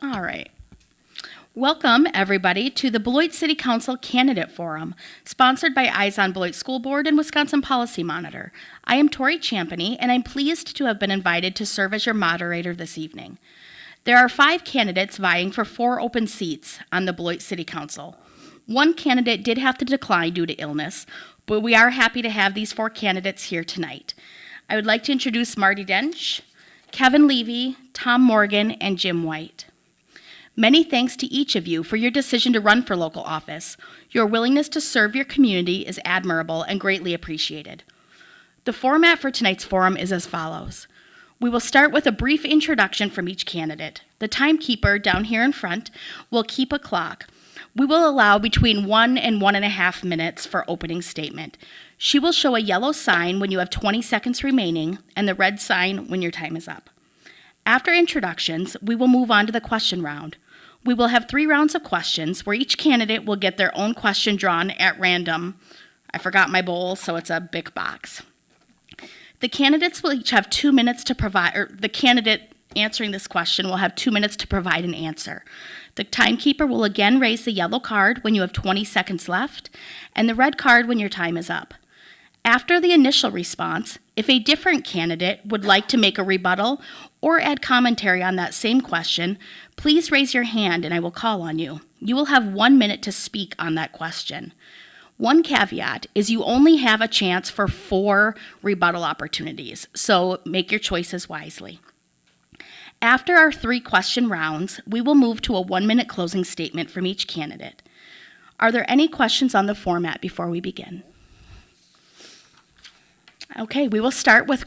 All right. Welcome, everybody, to the Beloit City Council Candidate Forum, sponsored by Eyes on Beloit School Board and Wisconsin Policy Monitor. I am Tori Champany, and I'm pleased to have been invited to serve as your moderator this evening. There are 5 candidates vying for 4 open seats on the Beloit City Council. One candidate did have to decline due to illness, but we are happy to have these 4 candidates here tonight. I would like to introduce Marty Dench, Kevin Levy, Tom Morgan, and Jim White. Many thanks to each of you for your decision to run for local office. Your willingness to serve your community is admirable and greatly appreciated. The format for tonight's forum is as follows. We will start with a brief introduction from each candidate. The timekeeper down here in front will keep a clock. We will allow between 1 and 1.5 minutes for opening statement. She will show a yellow sign when you have 20 seconds remaining and the red sign when your time is up. After introductions, we will move on to the question round. We will have 3 rounds of questions where each candidate will get their own question drawn at random. I forgot my bowl, so it's a big box. The candidates will each have 2 minutes to provide, or the candidate answering this question will have 2 minutes to provide an answer. The timekeeper will again raise the yellow card when you have 20 seconds left, and the red card when your time is up. After the initial response, if a different candidate would like to make a rebuttal or add commentary on that same question, please raise your hand and I will call on you. You will have 1 minute to speak on that question. One caveat is you only have a chance for 4 rebuttal opportunities, so make your choices wisely. After our 3 question rounds, we will move to a 1-minute closing statement from each candidate. Are there any questions on the format before we begin? Okay, we will start with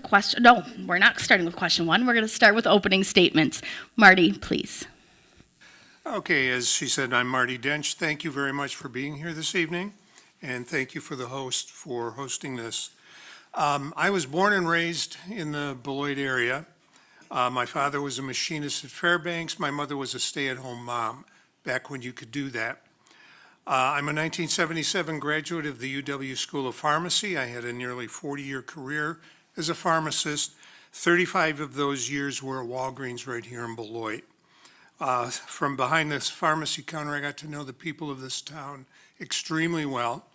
we're not starting with question 1. We're going to start with opening statements. Marty, please. Okay, as she said, I'm Marty Dench. Thank you very much for being here this evening, and thank you for the host for hosting this. I was born and raised in the Beloit area. My father was a machinist at Fairbanks. My mother was a stay-at-home mom back when you could do that. I'm a 1977 graduate of the UW School of Pharmacy. I had a nearly 40-year career as a pharmacist. 35 of those years were at Walgreens right here in Beloit. From behind this pharmacy counter, I got to know the people of this town extremely well.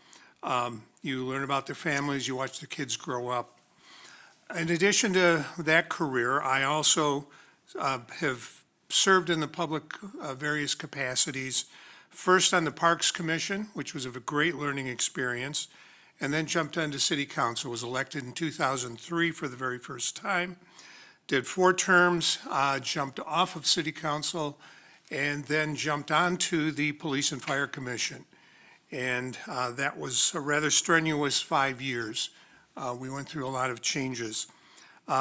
You learn about their families, you watch the kids grow up. In addition to that career, I also have served in the public various capacities. First on the Parks Commission, which was a great learning experience, and then jumped onto City Council, was elected in 2003 for the very first time, did 4 terms, jumped off of City Council, and then jumped onto the Police and Fire Commission. And that was a rather strenuous 5 years. We went through a lot of changes.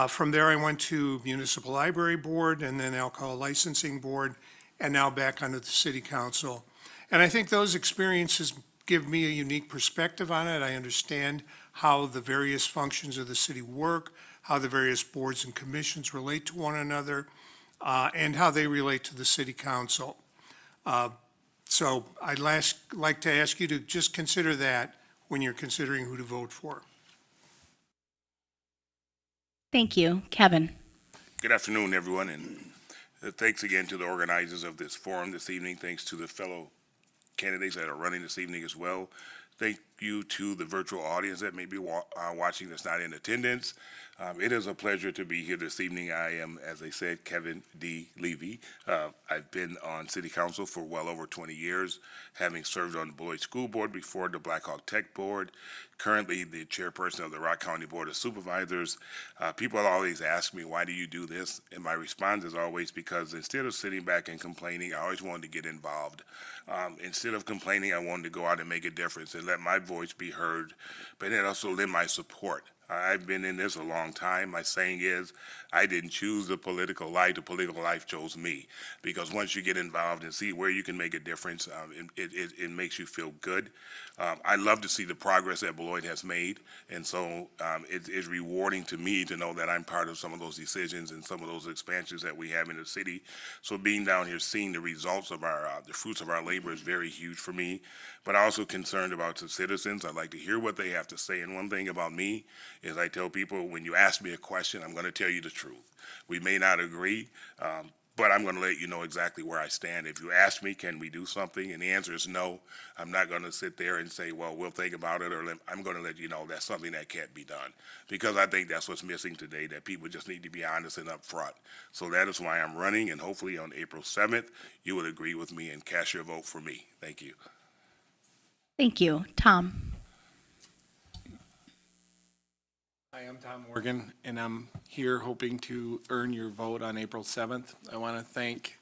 From there, I went to Municipal Library Board and then Alcohol Licensing Board, and now back onto the City Council. And I think those experiences give me a unique perspective on it. I understand how the various functions of the city work, how the various boards and commissions relate to one another, and how they relate to the City Council. So I'd like to ask you to just consider that when you're considering who to vote for. Thank you. Kevin. Good afternoon, everyone, and thanks again to the organizers of this forum this evening. Thanks to the fellow candidates that are running this evening as well. Thank you to the virtual audience that may be watching that's not in attendance. It is a pleasure to be here this evening. I am, as I said, Kevin D. Levy. I've been on City Council for well over 20 years, having served on the Beloit School Board before the Blackhawk Tech Board, currently the chairperson of the Rock County Board of Supervisors. People always ask me, why do you do this? And my response is always because instead of sitting back and complaining, I always wanted to get involved. Instead of complaining, I wanted to go out and make a difference and let my voice be heard, but then also lend my support. I've been in this a long time. My saying is, I didn't choose the political life chose me. Because once you get involved and see where you can make a difference, it makes you feel good. I love to see the progress that Beloit has made, and so it's rewarding to me to know that I'm part of some of those decisions and some of those expansions that we have in the city. So being down here, seeing the results of the fruits of our labor is very huge for me. But I'm also concerned about the citizens. I'd like to hear what they have to say. And one thing about me is I tell people, when you ask me a question, I'm going to tell you the truth. We may not agree, but I'm going to let you know exactly where I stand. If you ask me, can we do something, and the answer is no, I'm not going to sit there and say, well, we'll think about it, or I'm going to let you know that's something that can't be done, because I think that's what's missing today, that people just need to be honest and upfront. So that is why I'm running, and hopefully on April 7th, you would agree with me and cast your vote for me. Thank you. Thank you. Tom? Hi, I'm Tom Morgan, and I'm here hoping to earn your vote on April 7th. I want to thank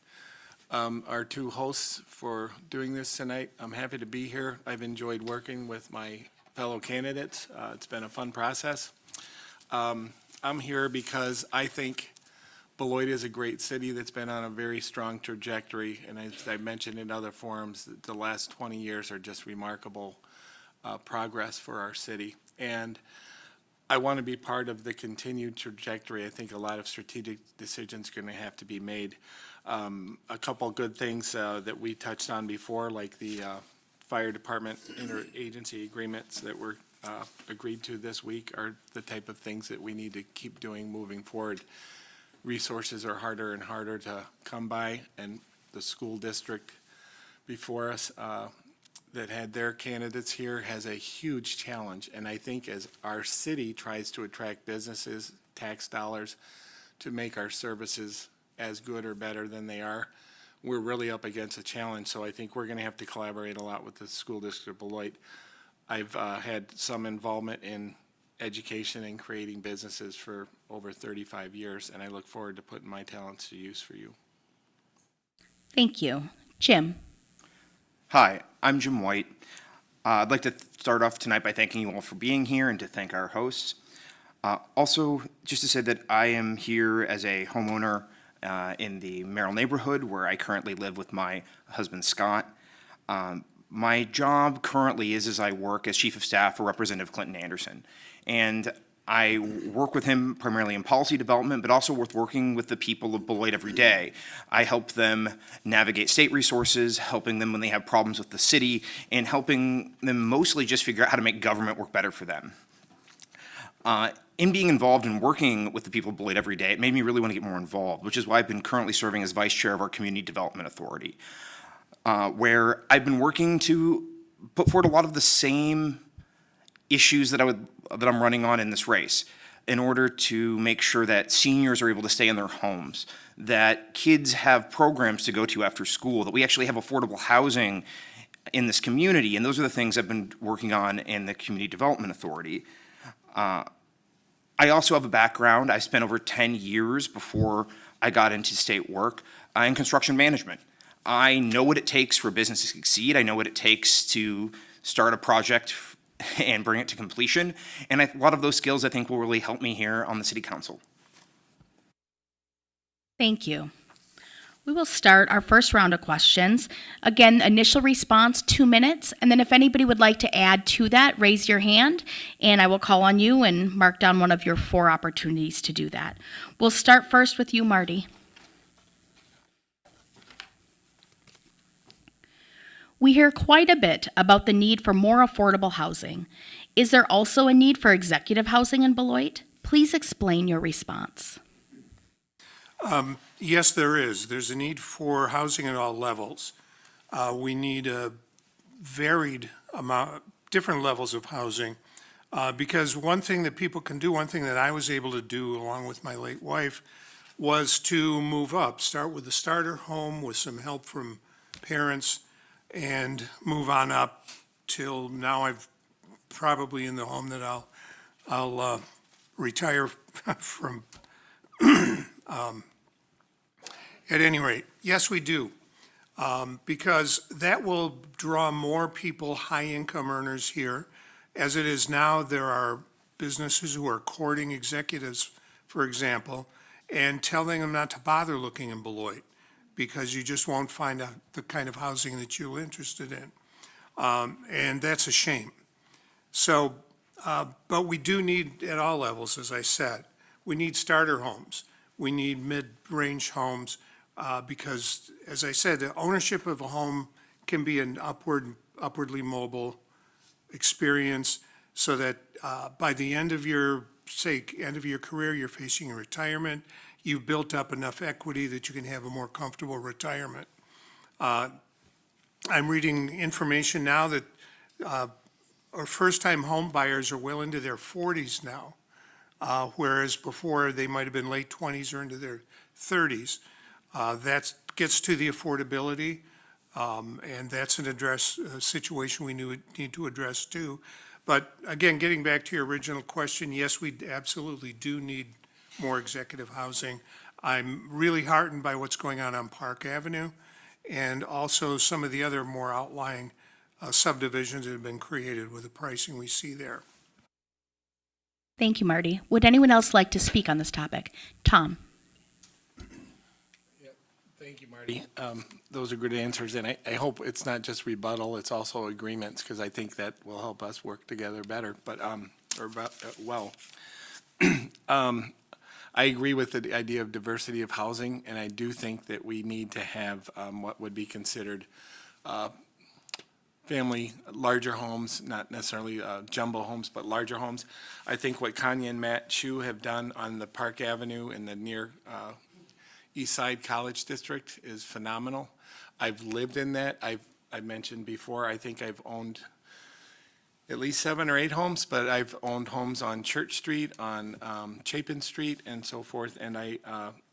our two hosts for doing this tonight. I'm happy to be here. I've enjoyed working with my fellow candidates. It's been a fun process. I'm here because I think Beloit is a great city that's been on a very strong trajectory, and as I mentioned in other forums, the last 20 years are just remarkable progress for our city. And I want to be part of the continued trajectory. I think a lot of strategic decisions are going to have to be made. A couple good things that we touched on before, like the fire department interagency agreements that were agreed to this week, are the type of things that we need to keep doing moving forward. Resources are harder and harder to come by, and the school district before us that had their candidates here has a huge challenge. And I think as our city tries to attract businesses, tax dollars, to make our services as good or better than they are, we're really up against a challenge. So I think we're going to have to collaborate a lot with the school district of Beloit. I've had some involvement in education and creating businesses for over 35 years, and I look forward to putting my talents to use for you. Thank you. Jim? Hi, I'm Jim White. I'd like to start off tonight by thanking you all for being here and to thank our hosts. Also, just to say that I am here as a homeowner in the Merrill neighborhood where I currently live with my husband, Scott. My job currently is as I work as Chief of Staff for Representative Clinton Anderson. And I work with him primarily in policy development, but also with working with the people of Beloit every day. I help them navigate state resources, helping them when they have problems with the city, and helping them mostly just figure out how to make government work better for them. In being involved in working with the people of Beloit every day, it made me really want to get more involved, which is why I've been currently serving as Vice Chair of our Community Development Authority, where I've been working to put forward a lot of the same issues that I'm running on in this race in order to make sure that seniors are able to stay in their homes, that kids have programs to go to after school, that we actually have affordable housing in this community. And those are the things I've been working on in the Community Development Authority. I also have a background. I spent over 10 years before I got into state work in construction management. I know what it takes for business to succeed. I know what it takes to start a project and bring it to completion. And a lot of those skills I think will really help me here on the City Council. Thank you. We will start our first round of questions. Again, initial response, 2 minutes, and then if anybody would like to add to that, raise your hand, and I will call on you and mark down one of your 4 opportunities to do that. We'll start first with you, Marty. We hear quite a bit about the need for more affordable housing. Is there also a need for executive housing in Beloit? Please explain your response. Yes, there is. There's a need for housing at all levels. We need a varied amount, different levels of housing, because one thing that people can do, one thing that I was able to do along with my late wife, was to move up, start with a starter home with some help from parents, and move on up till now I've probably in the home that I'll retire from. At any rate, yes, we do, because that will draw more people, high-income earners here. As it is now, there are businesses who are courting executives, for example, and telling them not to bother looking in Beloit, because you just won't find the kind of housing that you're interested in. And that's a shame. So, but we do need, at all levels, as I said, we need starter homes. We need mid-range homes, because, as I said, the ownership of a home can be an upwardly mobile experience, so that by the end of your career, you're facing a retirement, you've built up enough equity that you can have a more comfortable retirement. I'm reading information now that our first-time home buyers are well into their 40s now, whereas before they might have been late 20s or into their 30s. That gets to the affordability, and that's a situation we need to address too. But again, getting back to your original question, yes, we absolutely do need more executive housing. I'm really heartened by what's going on Park Avenue, and also some of the other more outlying subdivisions that have been created with the pricing we see there. Thank you, Marty. Would anyone else like to speak on this topic? Tom? Thank you, Marty. Those are good answers, and I hope it's not just rebuttal, it's also agreements, because I think that will help us work together better, but, well. I agree with the idea of diversity of housing, and I do think that we need to have what would be considered family, larger homes, not necessarily jumbo homes, but larger homes. I think what Kanya and Matt Chu have done on the Park Avenue in the near East Side College District is phenomenal. I've lived in that. I mentioned before, I think I've owned at least 7 or 8 homes, but I've owned homes on Church Street, on Chapin Street, and so forth, and I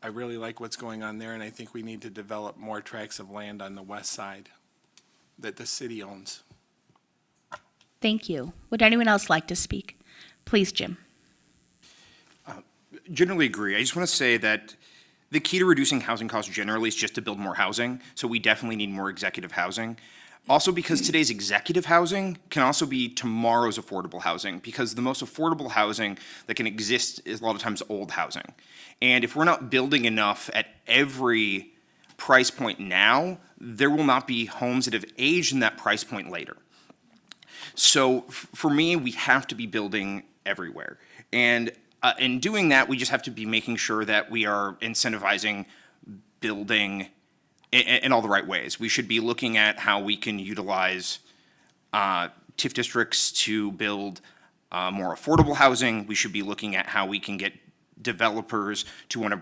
really like what's going on there, and I think we need to develop more tracts of land on the west side that the city owns. Thank you. Would anyone else like to speak? Please, Jim. Generally agree. I just want to say that the key to reducing housing costs generally is just to build more housing, so we definitely need more executive housing. Also, because today's executive housing can also be tomorrow's affordable housing, because the most affordable housing that can exist is a lot of times old housing. And if we're not building enough at every price point now, there will not be homes that have aged in that price point later. So for me, we have to be building everywhere. And in doing that, we just have to be making sure that we are incentivizing building in all the right ways. We should be looking at how we can utilize TIF districts to build more affordable housing. We should be looking at how we can get developers to want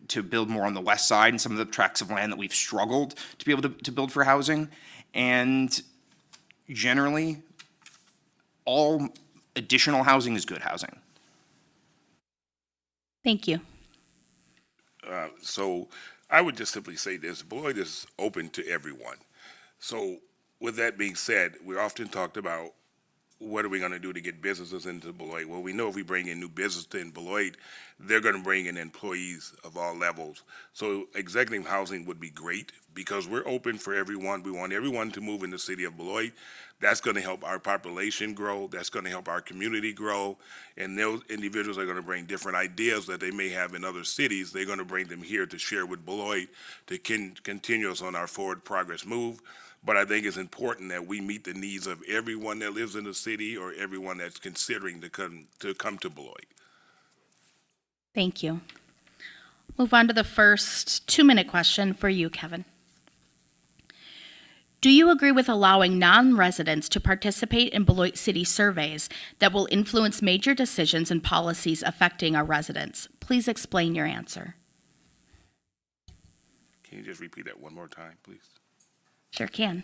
to build more on the west side and some of the tracts of land that we've struggled to be able to build for housing. And generally, all additional housing is good housing. Thank you. So I would just simply say this: Beloit is open to everyone. So with that being said, we often talked about what are we going to do to get businesses into Beloit. Well, we know if we bring in new business in Beloit, they're going to bring in employees of all levels. So executive housing would be great because we're open for everyone. We want everyone to move in the city of Beloit. That's going to help our population grow. That's going to help our community grow. And those individuals are going to bring different ideas that they may have in other cities. They're going to bring them here to share with Beloit to continue us on our forward progress move. But I think it's important that we meet the needs of everyone that lives in the city or everyone that's considering to come to Beloit. Thank you. Move on to the first 2-minute question for you, Kevin. Do you agree with allowing non-residents to participate in Beloit City surveys that will influence major decisions and policies affecting our residents? Please explain your answer. Can you just repeat that one more time, please? Sure can.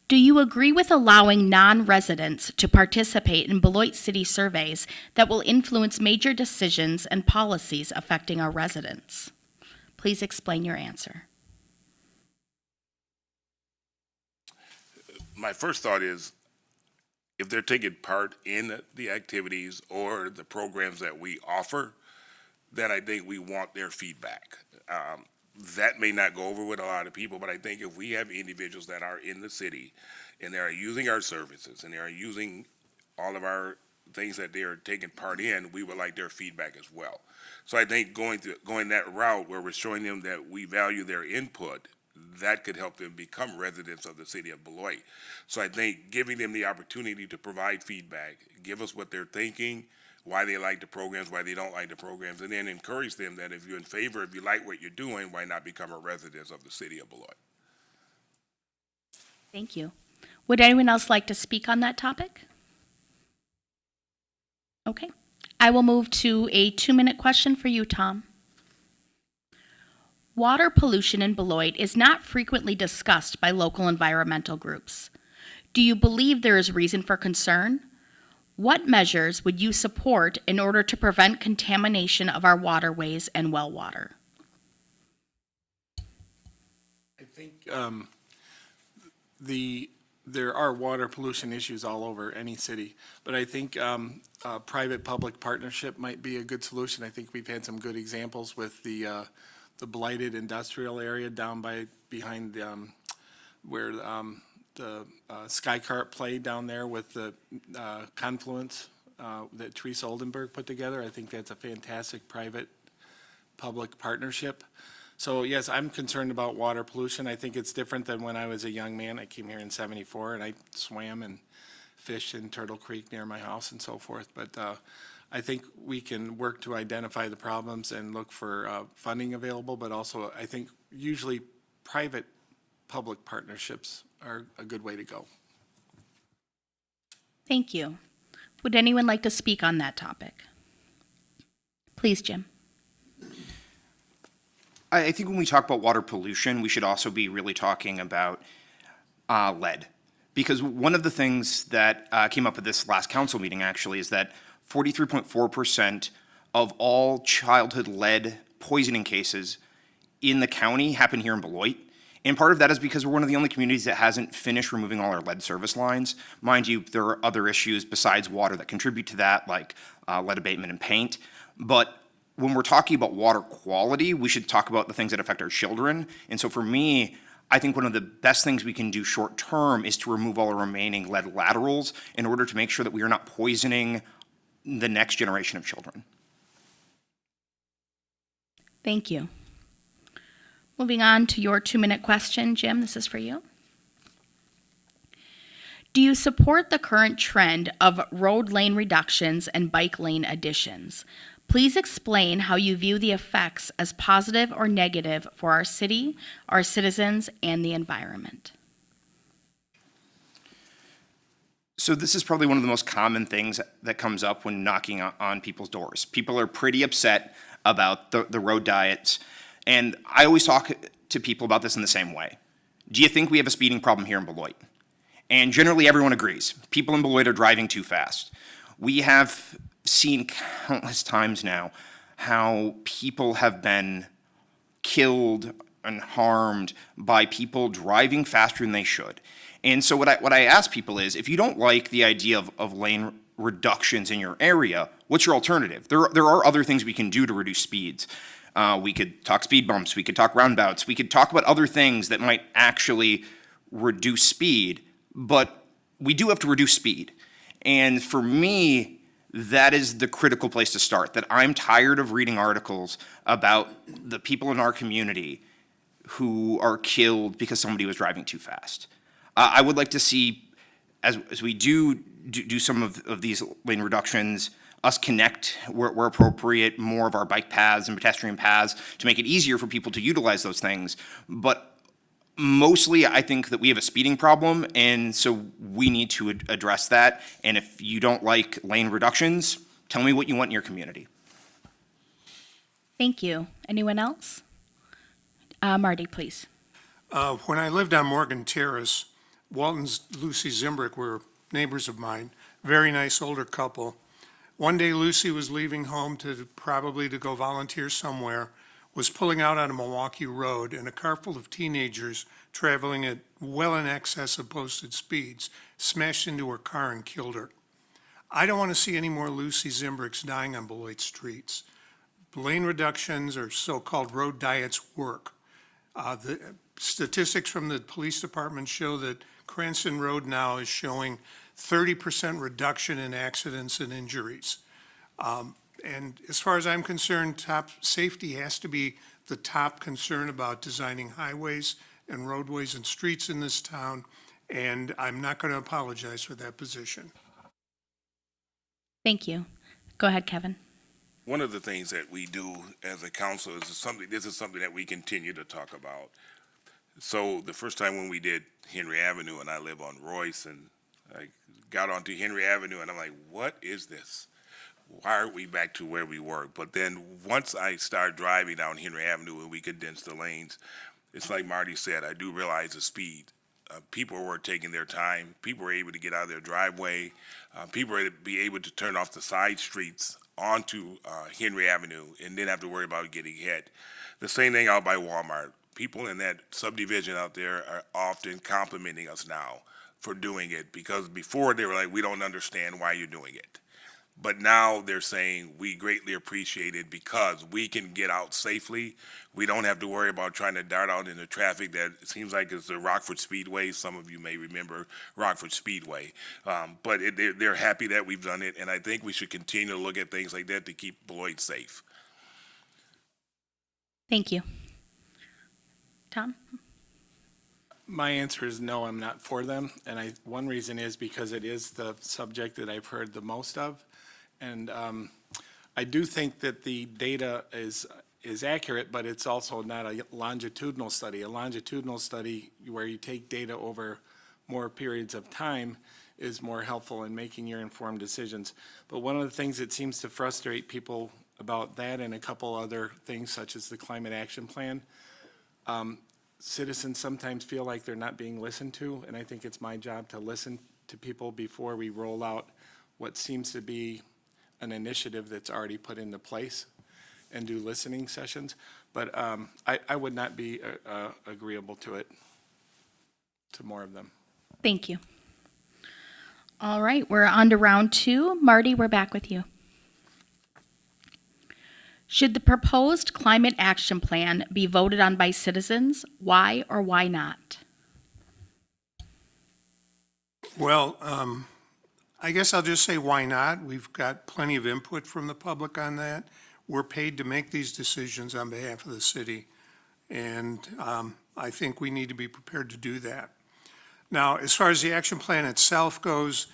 Do you agree with allowing non-residents to participate in Beloit City surveys that will influence major decisions and policies affecting our residents? Please explain your answer. My first thought is, if they're taking part in the activities or the programs that we offer, then I think we want their feedback. That may not go over with a lot of people, but I think if we have individuals that are in the city and they are using our services and they are using all of our things that they are taking part in, we would like their feedback as well. So I think going that route where we're showing them that we value their input, that could help them become residents of the city of Beloit. So I think giving them the opportunity to provide feedback, give us what they're thinking, why they like the programs, why they don't like the programs, and then encourage them that if you're in favor, if you like what you're doing, why not become a resident of the city of Beloit? Thank you. Would anyone else like to speak on that topic? Okay. I will move to a 2-minute question for you, Tom. Water pollution in Beloit is not frequently discussed by local environmental groups. Do you believe there is reason for concern? What measures would you support in order to prevent contamination of our waterways and well water? I think there are water pollution issues all over any city, but I think private-public partnership might be a good solution. I think we've had some good examples with the blighted industrial area down behind where the Skycart played down there with the confluence that Teresa Oldenburg put together. I think that's a fantastic private-public partnership. So yes, I'm concerned about water pollution. I think it's different than when I was a young man. I came here in '74 and I swam and fished in Turtle Creek near my house and so forth. But I think we can work to identify the problems and look for funding available, but also I think usually private-public partnerships are a good way to go. Thank you. Would anyone like to speak on that topic? Please, Jim. I think when we talk about water pollution, we should also be really talking about lead. Because one of the things that came up at this last council meeting actually is that 43.4% of all childhood lead poisoning cases in the county happen here in Beloit. And part of that is because we're one of the only communities that hasn't finished removing all our lead service lines. Mind you, there are other issues besides water that contribute to that, like lead abatement and paint. But when we're talking about water quality, we should talk about the things that affect our children. And so for me, I think one of the best things we can do short term is to remove all our remaining lead laterals in order to make sure that we are not poisoning the next generation of children. Thank you. Moving on to your 2-minute question, Jim, this is for you. Do you support the current trend of road lane reductions and bike lane additions? Please explain how you view the effects as positive or negative for our city, our citizens, and the environment. So this is probably one of the most common things that comes up when knocking on people's doors. People are pretty upset about the road diets, and I always talk to people about this in the same way. Do you think we have a speeding problem here in Beloit? And generally everyone agrees. People in Beloit are driving too fast. We have seen countless times now how people have been killed and harmed by people driving faster than they should. And so what I ask people is, if you don't like the idea of lane reductions in your area, what's your alternative? There are other things we can do to reduce speeds. We could talk speed bumps, we could talk roundabouts, we could talk about other things that might actually reduce speed, but we do have to reduce speed. And for me, that is the critical place to start, that I'm tired of reading articles about the people in our community who are killed because somebody was driving too fast. I would like to see, as we do some of these lane reductions, us connect where appropriate more of our bike paths and pedestrian paths to make it easier for people to utilize those things. But mostly, I think that we have a speeding problem, and so we need to address that. And if you don't like lane reductions, tell me what you want in your community. Thank you. Anyone else? Marty, please. When I lived on Morgan Terrace, Walton's Lucy Zimbrick were neighbors of mine, very nice older couple. One day Lucy was leaving home probably to go volunteer somewhere, was pulling out on a Milwaukee road, and a car full of teenagers traveling at well in excess of posted speeds smashed into her car and killed her. I don't want to see any more Lucy Zimbricks dying on Beloit streets. Lane reductions or so-called road diets work. The statistics from the police department show that Cranston Road now is showing 30% reduction in accidents and injuries. And as far as I'm concerned, safety has to be the top concern about designing highways and roadways and streets in this town, and I'm not going to apologize for that position. Thank you. Go ahead, Kevin. One of the things that we do as a council is this is something that we continue to talk about. So the first time when we did Henry Avenue, and I live on Royce, and I got onto Henry Avenue, and I'm like, what is this? why aren't we back to where we were? But then once I started driving down Henry Avenue and we condensed the lanes, it's like Marty said, I do realize the speed. People were taking their time. People were able to get out of their driveway. People were able to be able to turn off the side streets onto Henry Avenue and didn't have to worry about getting hit. The same thing out by Walmart. People in that subdivision out there are often complimenting us now for doing it, because before they were like, we don't understand why you're doing it. But now they're saying we greatly appreciate it because we can get out safely. We don't have to worry about trying to dart out into traffic that it seems like it's the Rockford Speedway. Some of you may remember Rockford Speedway. But they're happy that we've done it, and I think we should continue to look at things like that to keep Beloit safe. Thank you. Tom? My answer is no, I'm not for them. And one reason is because it is the subject that I've heard the most of. And I do think that the data is accurate, but it's also not a longitudinal study. A longitudinal study where you take data over more periods of time is more helpful in making your informed decisions. But one of the things that seems to frustrate people about that and a couple other things such as the climate action plan, citizens sometimes feel like they're not being listened to, and I think it's my job to listen to people before we roll out what seems to be an initiative that's already put into place and do listening sessions. But I would not be agreeable to it, to more of them. Thank you. All right, we're on to round two. Marty, we're back with you. Should the proposed climate action plan be voted on by citizens? Why or why not? Well, I guess I'll just say why not. We've got plenty of input from the public on that. We're paid to make these decisions on behalf of the city, and I think we need to be prepared to do that. Now, as far as the action plan itself goes,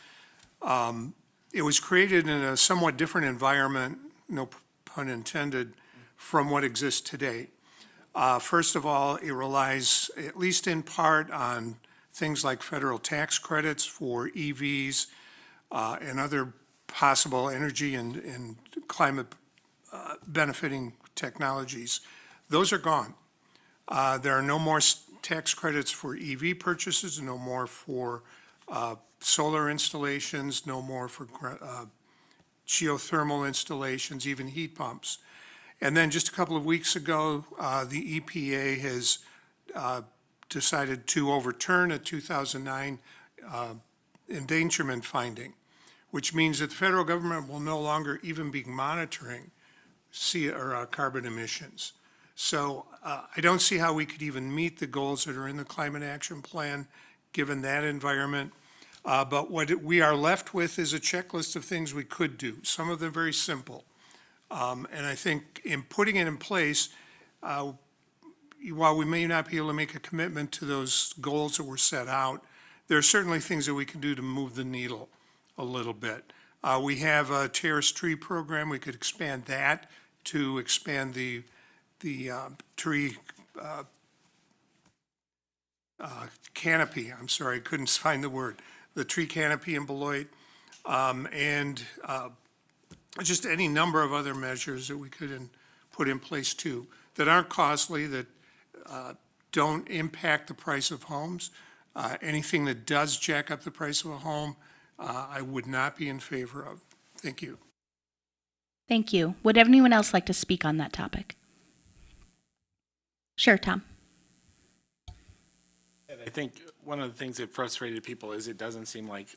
it was created in a somewhat different environment, no pun intended, from what exists today. First of all, it relies, at least in part, on things like federal tax credits for EVs and other possible energy and climate benefiting technologies. Those are gone. There are no more tax credits for EV purchases, no more for solar installations, no more for geothermal installations, even heat pumps. And then just a couple of weeks ago, the EPA has decided to overturn a 2009 endangerment finding, which means that the federal government will no longer even be monitoring carbon emissions. So I don't see how we could even meet the goals that are in the climate action plan, given that environment. But what we are left with is a checklist of things we could do, some of them very simple. And I think in putting it in place, while we may not be able to make a commitment to those goals that were set out, there are certainly things that we can do to move the needle a little bit. We have a terrace tree program. We could expand that to expand the tree canopy. I'm sorry, I couldn't find the word. The tree canopy in Beloit, and just any number of other measures that we could put in place too, that aren't costly, that don't impact the price of homes. Anything that does jack up the price of a home, I would not be in favor of. Thank you. Thank you. Would anyone else like to speak on that topic? Sure, Tom. And I think one of the things that frustrated people is it doesn't seem like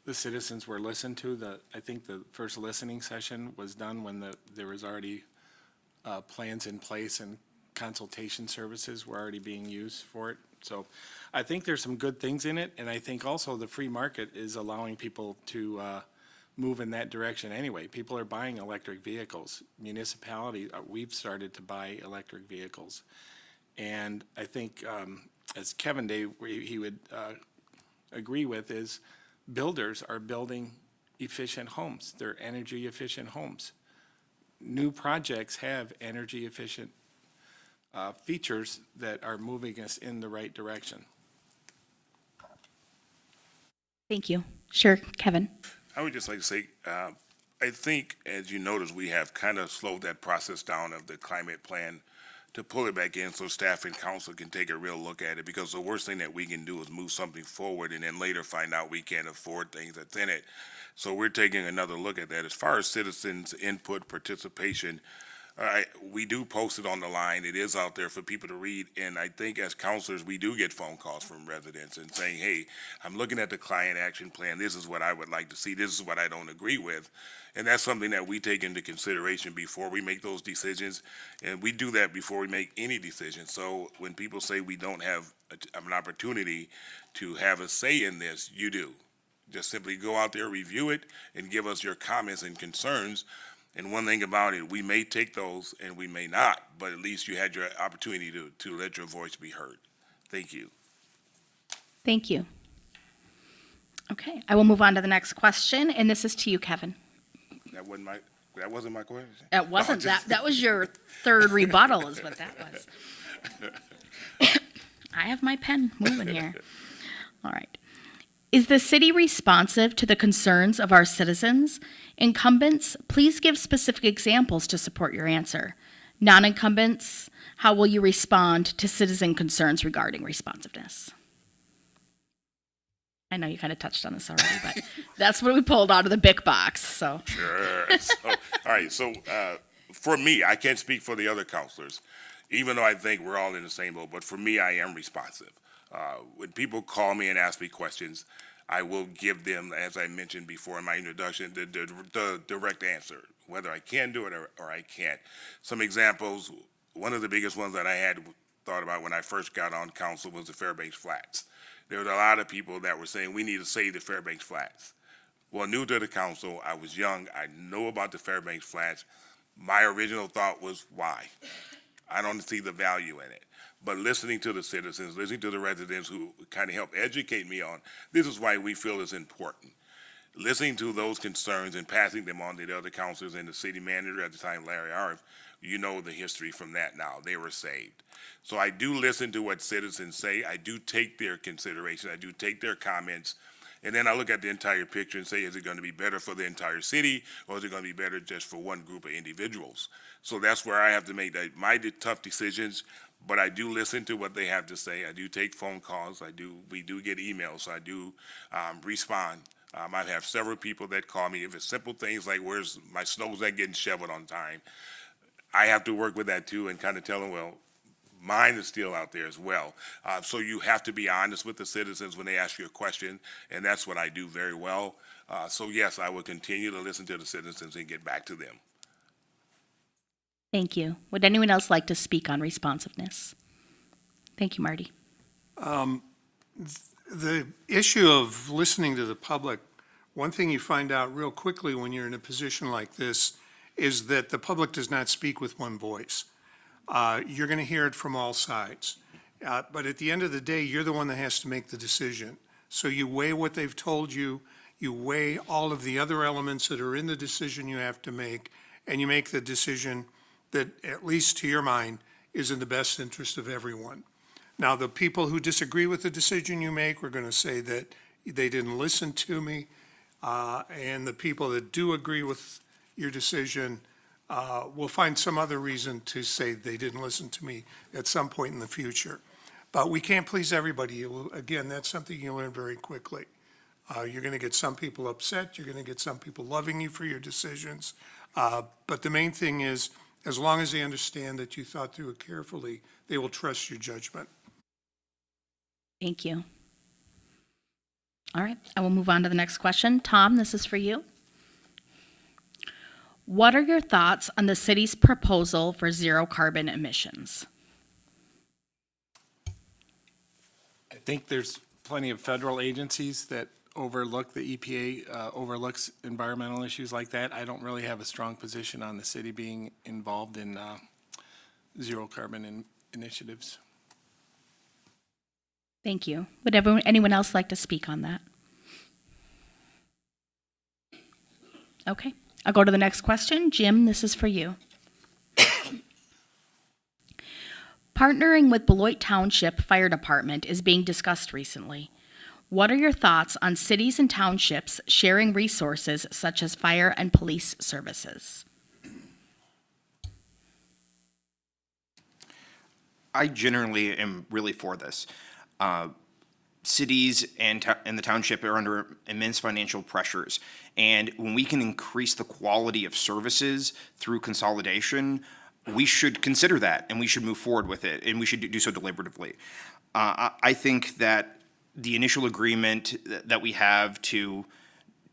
the citizens were listened to. I think the first listening session was done when there was already plans in place and consultation services were already being used for it. So I think there's some good things in it, and I think also the free market is allowing people to move in that direction anyway. People are buying electric vehicles. Municipality, we've started to buy electric vehicles. And I think, as Kevin Day, he would agree with, is builders are building efficient homes. They're energy efficient homes. New projects have energy efficient features that are moving us in the right direction. Thank you. Sure, Kevin. I would just like to say, I think, as you notice, we have kind of slowed that process down of the climate plan to pull it back in so staff and council can take a real look at it, because the worst thing that we can do is move something forward and then later find out we can't afford things that's in it. So we're taking another look at that. As far as citizens' input, participation, we do post it on the line. It is out there for people to read. And I think as counselors, we do get phone calls from residents and saying, hey, I'm looking at the client action plan. This is what I would like to see. This is what I don't agree with. And that's something that we take into consideration before we make those decisions. And we do that before we make any decision. So when people say we don't have an opportunity to have a say in this, you do. Just simply go out there, review it, and give us your comments and concerns. And one thing about it, we may take those and we may not, but at least you had your opportunity to let your voice be heard. Thank you. Thank you. Okay, I will move on to the next question, and this is to you, Kevin. That wasn't my question. It wasn't that was your third rebuttal is what that was. I have my pen moving here. All right. Is the city responsive to the concerns of our citizens? Incumbents, please give specific examples to support your answer. Non-incumbents, how will you respond to citizen concerns regarding responsiveness? I know you kind of touched on this already, but that's what we pulled out of the big box, so. Sure. All right, so for me, I can't speak for the other counselors, even though I think we're all in the same boat, but for me, I am responsive. When people call me and ask me questions, I will give them, as I mentioned before in my introduction, the direct answer, whether I can do it or I can't. Some examples, one of the biggest ones that I had thought about when I first got on council was the Fairbanks Flats. There were a lot of people that were saying we need to save the Fairbanks Flats. Well, new to the council, I was young, I know about the Fairbanks Flats. My original thought was, why? I don't see the value in it. But listening to the citizens, listening to the residents who kind of help educate me on, this is why we feel it's important. Listening to those concerns and passing them on to the other councilors and the city manager at the time, Larry Arf, you know the history from that now. They were saved. So I do listen to what citizens say. I do take their consideration. I do take their comments. And then I look at the entire picture and say, is it going to be better for the entire city, or is it going to be better just for one group of individuals? So that's where I have to make my tough decisions. But I do listen to what they have to say. I do take phone calls. We do get emails. So I do respond. I have several people that call me. If it's simple things like, where's my snow's not getting shoveled on time, I have to work with that too and kind of tell them, well, mine is still out there as well. So you have to be honest with the citizens when they ask you a question, and that's what I do very well. So yes, I will continue to listen to the citizens and get back to them. Thank you. Would anyone else like to speak on responsiveness? Thank you, Marty. The issue of listening to the public, one thing you find out real quickly when you're in a position like this is that the public does not speak with one voice. You're going to hear it from all sides. But at the end of the day, you're the one that has to make the decision. So you weigh what they've told you, you weigh all of the other elements that are in the decision you have to make, and you make the decision that, at least to your mind, is in the best interest of everyone. Now, the people who disagree with the decision you make are going to say that they didn't listen to me, and the people that do agree with your decision will find some other reason to say they didn't listen to me at some point in the future. But we can't please everybody. Again, that's something you learn very quickly. You're going to get some people upset. You're going to get some people loving you for your decisions. But the main thing is, as long as they understand that you thought through it carefully, they will trust your judgment. Thank you. All right, I will move on to the next question. Tom, this is for you. What are your thoughts on the city's proposal for zero carbon emissions? I think there's plenty of federal agencies that overlook, the EPA overlooks environmental issues like that. I don't really have a strong position on the city being involved in zero carbon initiatives. Thank you. Would anyone else like to speak on that? Okay, I'll go to the next question. Jim, this is for you. Partnering with Beloit Township Fire Department is being discussed recently. What are your thoughts on cities and townships sharing resources such as fire and police services? I generally am really for this. Cities and the township are under immense financial pressures, and when we can increase the quality of services through consolidation, we should consider that, and we should move forward with it, and we should do so deliberatively. I think that the initial agreement that we have to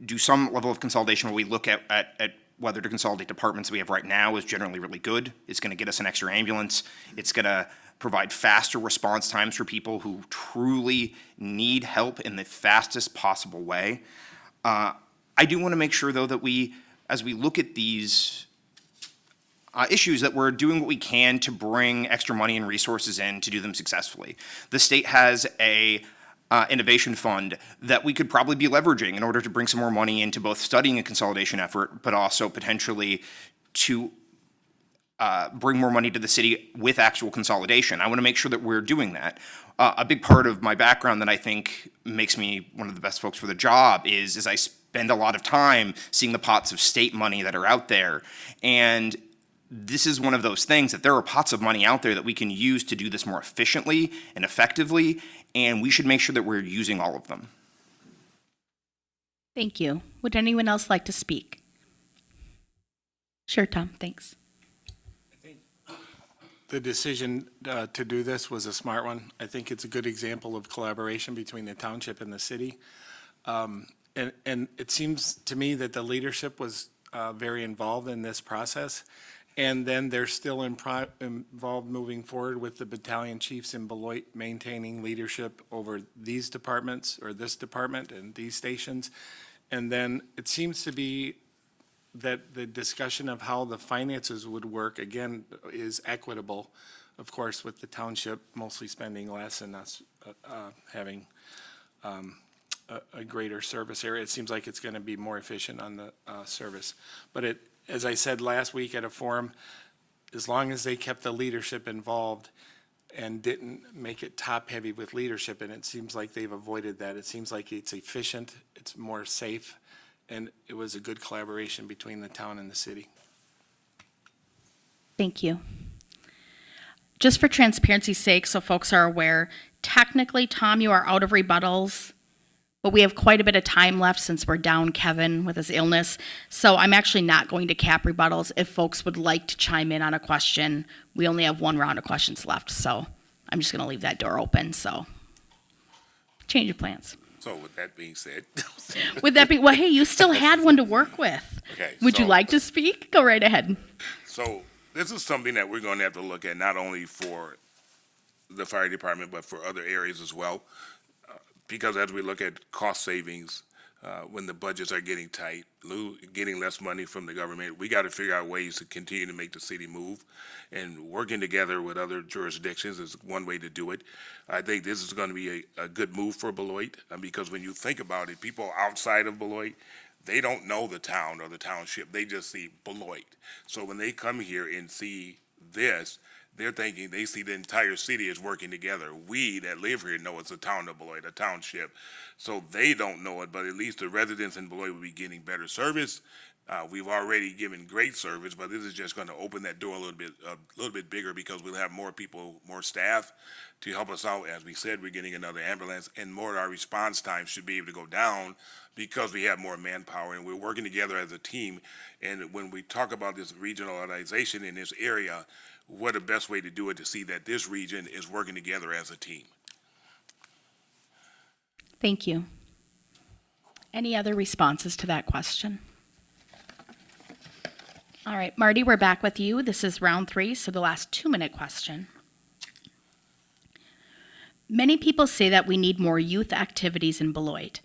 do some level of consolidation where we look at whether to consolidate departments we have right now is generally really good. It's going to get us an extra ambulance. It's going to provide faster response times for people who truly need help in the fastest possible way. I do want to make sure, though, that as we look at these issues, that we're doing what we can to bring extra money and resources in to do them successfully. The state has a innovation fund that we could probably be leveraging in order to bring some more money into both studying a consolidation effort, but also potentially to bring more money to the city with actual consolidation. I want to make sure that we're doing that. A big part of my background that I think makes me one of the best folks for the job is I spend a lot of time seeing the pots of state money that are out there. And this is one of those things that there are pots of money out there that we can use to do this more efficiently and effectively, and we should make sure that we're using all of them. Thank you. Would anyone else like to speak? Sure, Tom, thanks. The decision to do this was a smart one. I think it's a good example of collaboration between the township and the city. And it seems to me that the leadership was very involved in this process. And then they're still involved moving forward with the battalion chiefs in Beloit maintaining leadership over these departments or this department and these stations. And then it seems to be that the discussion of how the finances would work, again, is equitable, of course, with the township mostly spending less and us having a greater service area. It seems like it's going to be more efficient on the service. But as I said last week at a forum, as long as they kept the leadership involved and didn't make it top-heavy with leadership, and it seems like they've avoided that. It seems like it's efficient, it's more safe, and it was a good collaboration between the town and the city. Thank you. Just for transparency's sake, so folks are aware, technically, Tom, you are out of rebuttals, but we have quite a bit of time left since we're down Kevin with his illness. So I'm actually not going to cap rebuttals. If folks would like to chime in on a question, we only have one round of questions left. So I'm just going to leave that door open. So change your plans. So with that being said. Would that be, well, hey, you still had one to work with. Okay, Would you so- like to speak? Go right ahead. So this is something that we're going to have to look at not only for the fire department, but for other areas as well. Because as we look at cost savings, when the budgets are getting tight, getting less money from the government, we got to figure out ways to continue to make the city move. And working together with other jurisdictions is one way to do it. I think this is going to be a good move for Beloit, because when you think about it, people outside of Beloit, they don't know the town or the township. They just see Beloit. So when they come here and see this, they're thinking they see the entire city is working together. We that live here know it's a town of Beloit, a township. So they don't know it, but at least the residents in Beloit will be getting better service. We've already given great service, but this is just going to open that door a little bit bigger, because we'll have more people, more staff to help us out. As we said, we're getting another ambulance, and more of our response time should be able to go down because we have more manpower, and we're working together as a team. And when we talk about this regionalization in this area, what the best way to do it to see that this region is working together as a team. Thank you. Any other responses to that question? All right, Marty, we're back with you. This is round 3, so the last 2-minute question. Many people say that we need more youth activities in Beloit.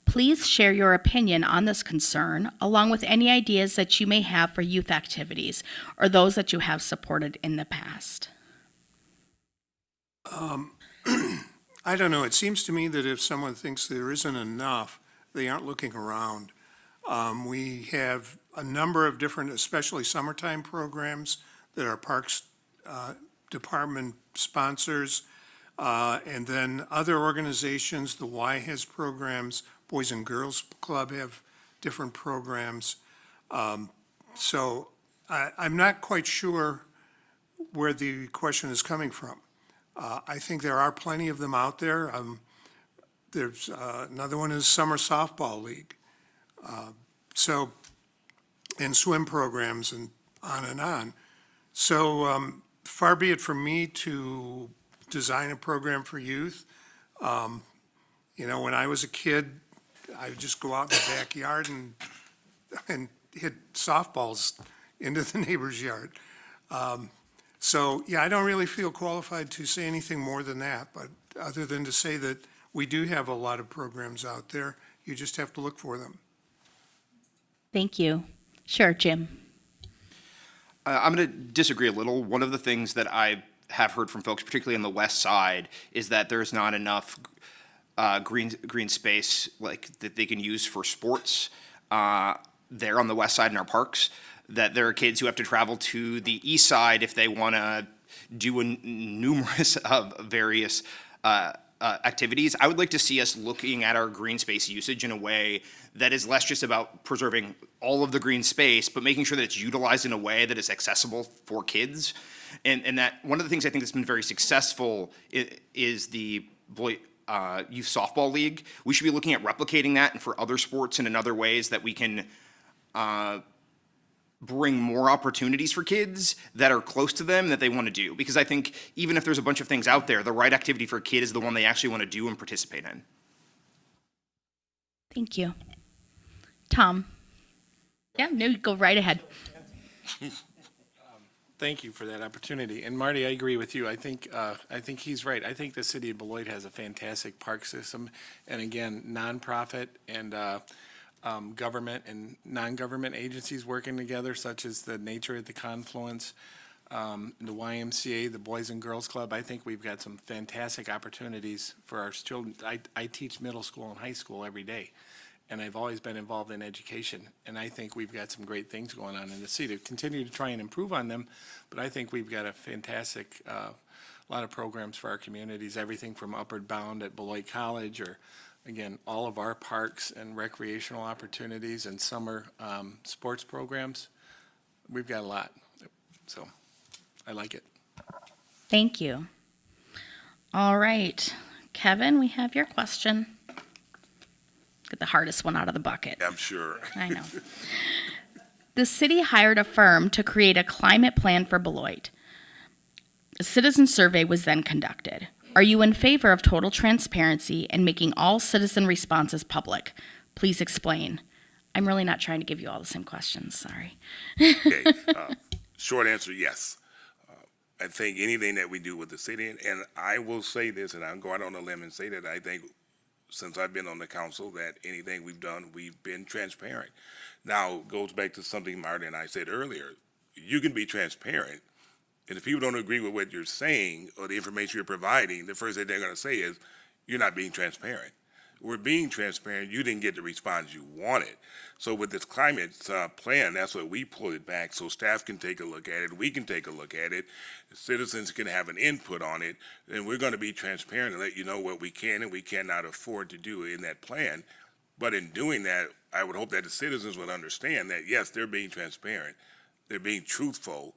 Please share your opinion on this concern, along with any ideas that you may have for youth activities or those that you have supported in the past. I don't know. It seems to me that if someone thinks there isn't enough, they aren't looking around. We have a number of different, especially summertime programs that our Parks Department sponsors. And then other organizations, the Y has programs, Boys and Girls Club have different programs. So I'm not quite sure where the question is coming from. I think there are plenty of them out there. There's another one is Summer Softball League. So, and swim programs and on and on. So far be it from me to design a program for youth. You know, when I was a kid, I would just go out in the backyard and hit softballs into the neighbor's yard. So, yeah, I don't really feel qualified to say anything more than that, but other than to say that we do have a lot of programs out there. You just have to look for them. Thank you. Sure, Jim. I'm going to disagree a little. One of the things that I have heard from folks, particularly on the west side, is that there's not enough green space like that they can use for sports there on the west side in our parks. That there are kids who have to travel to the east side if they want to do numerous of various activities. I would like to see us looking at our green space usage in a way that is less just about preserving all of the green space, but making sure that it's utilized in a way that is accessible for kids. And that one of the things I think that's been very successful is the Beloit Youth Softball League. We should be looking at replicating that and for other sports and in other ways that we can bring more opportunities for kids that are close to them that they want to do. Because I think even if there's a bunch of things out there, the right activity for a kid is the one they actually want to do and participate in. Thank you. Tom? Yeah, no, go right ahead. Thank you for that opportunity. And Marty, I agree with you. I think he's right. I think the city of Beloit has a fantastic park system. And again, nonprofit and government and non-government agencies working together, such as the Nature at the Confluence, the YMCA, the Boys and Girls Club. I think we've got some fantastic opportunities for our children. I teach middle school and high school every day, and I've always been involved in education. And I think we've got some great things going on in the city. Continue to try and improve on them, but I think we've got a fantastic lot of programs for our communities, everything from Upward Bound at Beloit College, or again, all of our parks and recreational opportunities and summer sports programs. We've got a lot, so I like it. Thank you. All right. Kevin, we have your question. Get the hardest one out of the bucket. I'm sure. I know. The city hired a firm to create a climate plan for Beloit. A citizen survey was then conducted. Are you in favor of total transparency and making all citizen responses public? Please explain. I'm really not trying to give you all the same questions, sorry. Okay, short answer, yes. I think anything that we do with the city, and I will say this, and I'll go out on a limb and say that I think since I've been on the council, that anything we've done, we've been transparent. Now, it goes back to something Marty and I said earlier. You can be transparent, and if people don't agree with what you're saying or the information you're providing, the first thing they're going to say is, you're not being transparent. We're being transparent. You didn't get the response you wanted. So with this climate plan, that's what we pulled it back so staff can take a look at it. We can take a look at it. Citizens can have an input on it. And we're going to be transparent and let you know what we can and we cannot afford to do in that plan. But in doing that, I would hope that the citizens would understand that, yes, they're being transparent. They're being truthful.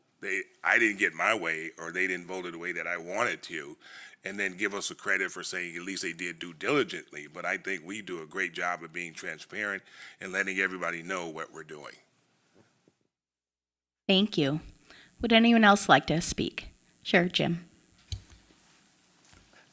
I didn't get my way, or they didn't vote it the way that I wanted to, and then give us a credit for saying at least they did due diligently. But I think we do a great job of being transparent and letting everybody know what we're doing. Thank you. Would anyone else like to speak? Sure, Jim.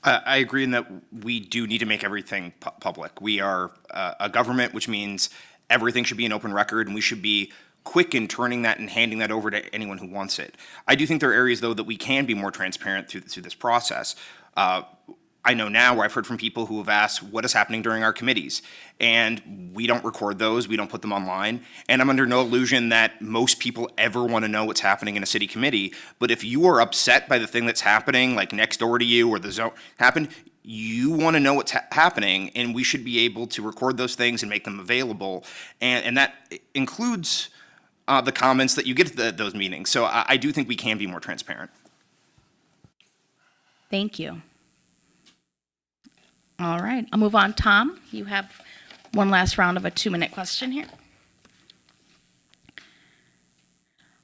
I agree in that we do need to make everything public. We are a government, which means everything should be an open record, and we should be quick in turning that and handing that over to anyone who wants it. I do think there are areas, though, that we can be more transparent through this process. I know now where I've heard from people who have asked what is happening during our committees, and we don't record those, we don't put them online, and I'm under no illusion that most people ever want to know what's happening in a city committee, but if you are upset by the thing that's happening, like next door to you or the zone happened, you want to know what's happening, and we should be able to record those things and make them available, and that includes the comments that you get at those meetings. So I do think we can be more transparent. Thank you. All right, I'll move on. Tom, you have one last round of a 2-minute question here.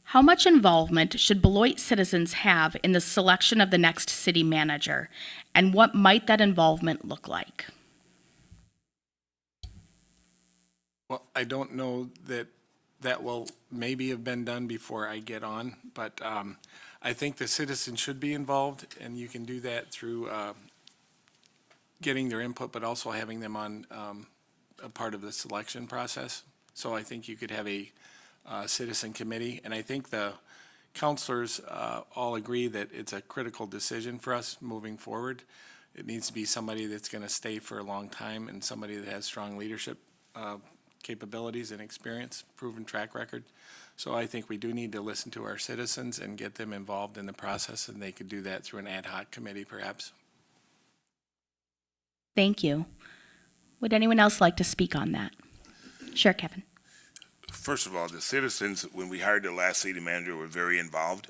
How much involvement should Beloit citizens have in the selection of the next city manager, and what might that involvement look like? Well, I don't know that that will maybe have been done before I get on, but I think the citizens should be involved, and you can do that through getting their input, but also having them on a part of the selection process. So I think you could have a citizen committee, and I think the counselors all agree that it's a critical decision for us moving forward. It needs to be somebody that's going to stay for a long time and somebody that has strong leadership capabilities and experience, proven track record. So I think we do need to listen to our citizens and get them involved in the process, and they could do that through an ad hoc committee perhaps. Thank you. Would anyone else like to speak on that? Sure, Kevin. First of all, the citizens, when we hired the last city manager, were very involved.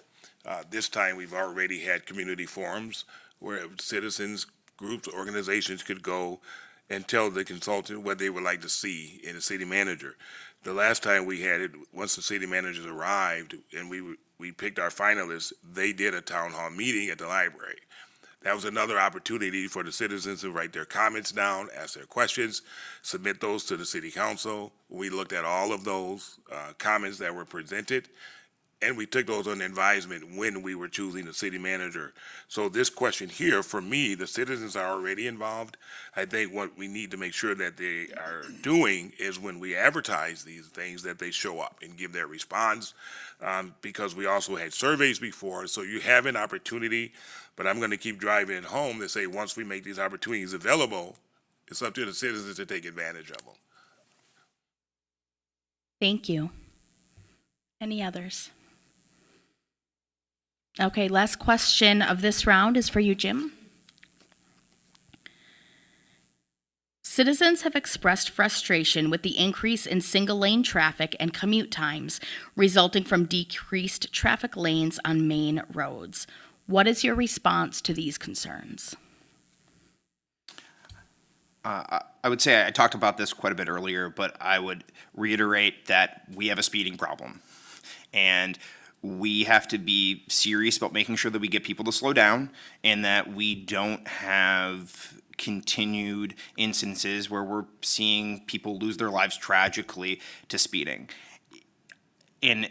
This time, we've already had community forums where citizens, groups, organizations could go and tell the consultant what they would like to see in a city manager. The last time we had it, once the city managers arrived and we picked our finalists, they did a town hall meeting at the library. That was another opportunity for the citizens to write their comments down, ask their questions, submit those to the city council. We looked at all of those comments that were presented, and we took those under advisement when we were choosing the city manager. So this question here, for me, the citizens are already involved. I think what we need to make sure that they are doing is when we advertise these things, that they show up and give their response, because we also had surveys before, so you have an opportunity. But I'm going to keep driving it home to say once we make these opportunities available, it's up to the citizens to take advantage of them. Thank you. Any others? Okay, last question of this round is for you, Jim. Citizens have expressed frustration with the increase in single-lane traffic and commute times resulting from decreased traffic lanes on main roads. What is your response to these concerns? I would say I talked about this quite a bit earlier, but I would reiterate that we have a speeding problem. And we have to be serious about making sure that we get people to slow down and that we don't have continued instances where we're seeing people lose their lives tragically to speeding. And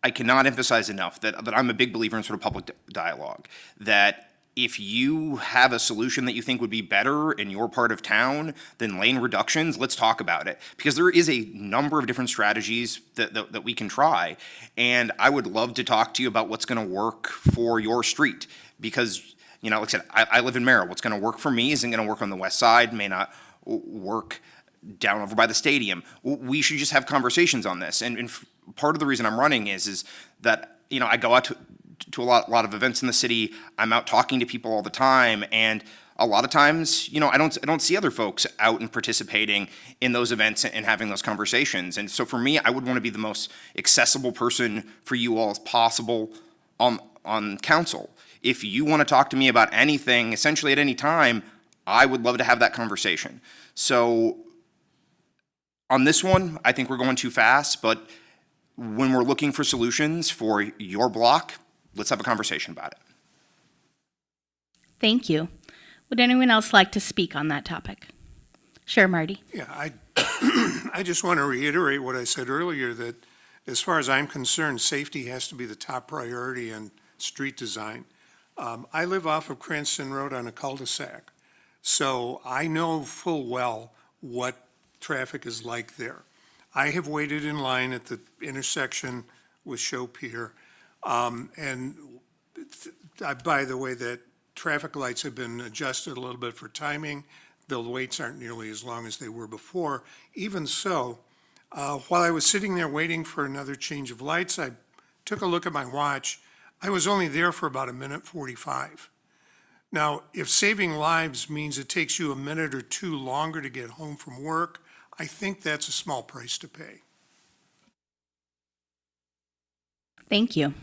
I cannot emphasize enough that I'm a big believer in sort of public dialogue, that if you have a solution that you think would be better in your part of town than lane reductions, let's talk about it. Because there is a number of different strategies that we can try. And I would love to talk to you about what's going to work for your street. Because, you know, like I said, I live in Merrill. What's going to work for me isn't going to work on the west side, may not work down over by the stadium. We should just have conversations on this. And part of the reason I'm running is that, you know, I go out to a lot of events in the city. I'm out talking to people all the time, and a lot of times, you know, I don't see other folks out and participating in those events and having those conversations. And so for me, I would want to be the most accessible person for you all as possible on council. If you want to talk to me about anything, essentially at any time, I would love to have that conversation. So on this one, I think we're going too fast, but when we're looking for solutions for your block, let's have a conversation about it. Thank you. Would anyone else like to speak on that topic? Sure, Marty. Yeah, I just want to reiterate what I said earlier, that as far as I'm concerned, safety has to be the top priority in street design. I live off of Cranston Road on a cul-de-sac, so I know full well what traffic is like there. I have waited in line at the intersection with Show Pier, and by the way, that traffic lights have been adjusted a little bit for timing. The waits aren't nearly as long as they were before. Even so, while I was sitting there waiting for another change of lights, I took a look at my watch. I was only there for about 1:45. Now, if saving lives means it takes you a minute or two longer to get home from work, I think that's a small price to pay. Thank you.